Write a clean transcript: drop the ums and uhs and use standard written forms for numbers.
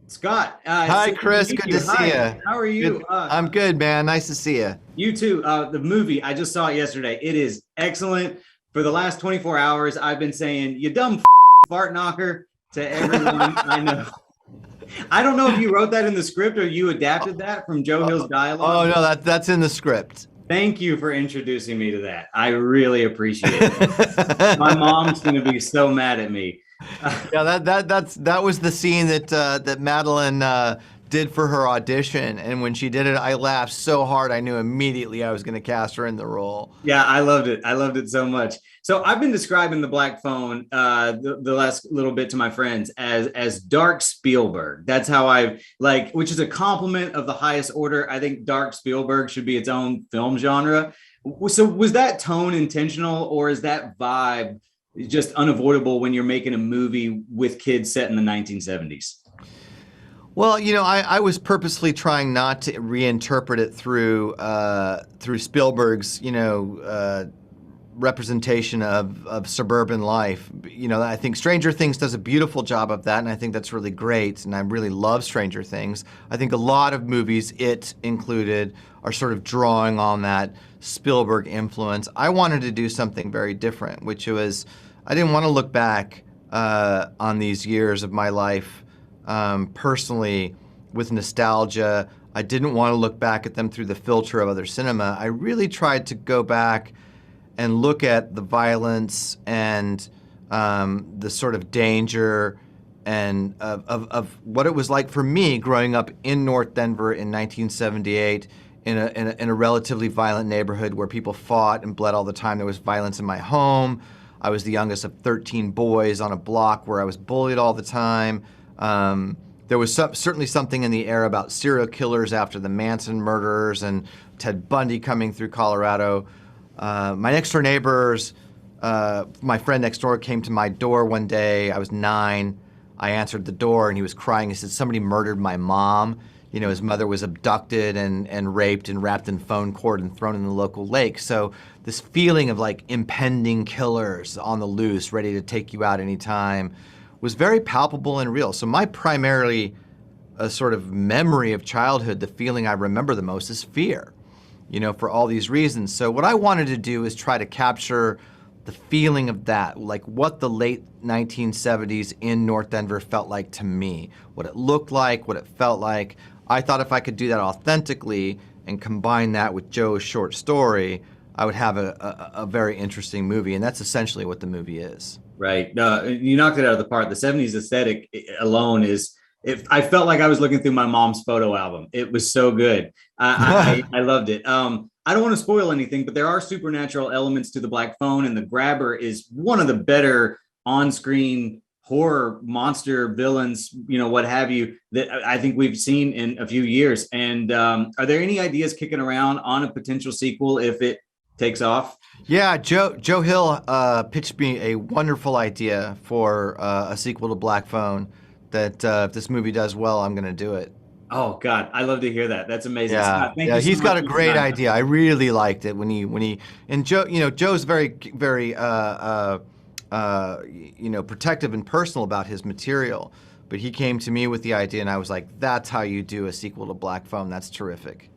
Scott, Hi, so good to Chris. meet Good you. to see Hi, you. how are Good. you? I'm good, man. Nice to see you. You too. The movie, I just saw it yesterday. It is excellent. For the last 24 hours, I've been saying, you dumb fart knocker to everyone I know. I don't know if you wrote that in the script or you adapted that from Joe Hill's Oh dialogue. no, that's in the script. Thank you for introducing me to that. I really appreciate it. My mom's going to be so mad at me. Yeah, that was the scene that Madeline did for her audition, and when she did it, I laughed so hard I knew immediately I was going to cast her in the role. Yeah, I loved it. I loved it so much. So I've been describing the Black Phone the last little bit to my friends as dark Spielberg. That's how I like, which is a compliment of the highest order. I think dark Spielberg should be its own film genre. So was that tone intentional, or is that vibe just unavoidable when you're making a movie with kids set in the 1970s? Well, I was purposely trying not to reinterpret it through Spielberg's, representation of suburban life. I think Stranger Things does a beautiful job of that, and I think that's really great, and I really love Stranger Things. I think a lot of movies, it included, are sort of drawing on that Spielberg influence. I wanted to do something very different, which was, I didn't want to look back on these years of my life personally with nostalgia. I didn't want to look back at them through the filter of other cinema. I really tried to go back and look at the violence and the sort of danger and of what it was like for me growing up in North Denver in 1978 in a relatively violent neighborhood where people fought and bled all the time. There was violence in my home. I was the youngest of 13 boys on a block where I was bullied all the time. There was certainly something in the air about serial killers after the Manson murders and Ted Bundy coming through Colorado. My next door neighbors, my friend next door came to my door one day. I was 9. I answered the door and he was crying. He said, somebody murdered my mom. His mother was abducted and raped and wrapped in phone cord and thrown in the local lake. So this feeling of like impending killers on the loose, ready to take you out anytime, was very palpable and real. So my primarily a sort of memory of childhood, the feeling I remember the most is fear, for all these reasons. So what I wanted to do is try to capture the feeling of that, like what the late 1970s in North Denver felt like to me, what it looked like, what it felt like. I thought if I could do that authentically and combine that with Joe's short story, I would have a very interesting movie, and that's essentially what the movie is. Right. No, you knocked it out of the park. The 70s aesthetic alone is, if I felt like I was looking through my mom's photo album. It was so good. I loved it. I don't want to spoil anything, but there are supernatural elements to the Black Phone, and the Grabber is one of the better on-screen horror monster villains, what have you, that I think we've seen in a few years. And are there any ideas kicking around on a potential sequel if it takes off? Yeah, Joe Hill pitched me a wonderful idea for a sequel to Black Phone. That if this movie does well, I'm going to do it. Oh God, I love to hear that. That's amazing. Yeah, Scott, thank yeah, you so he's much got a for your great time. idea. I really liked it when he and Joe, Joe's very protective and personal about his material, but he came to me with the idea, and I was like, that's how you do a sequel to Black Phone. That's terrific.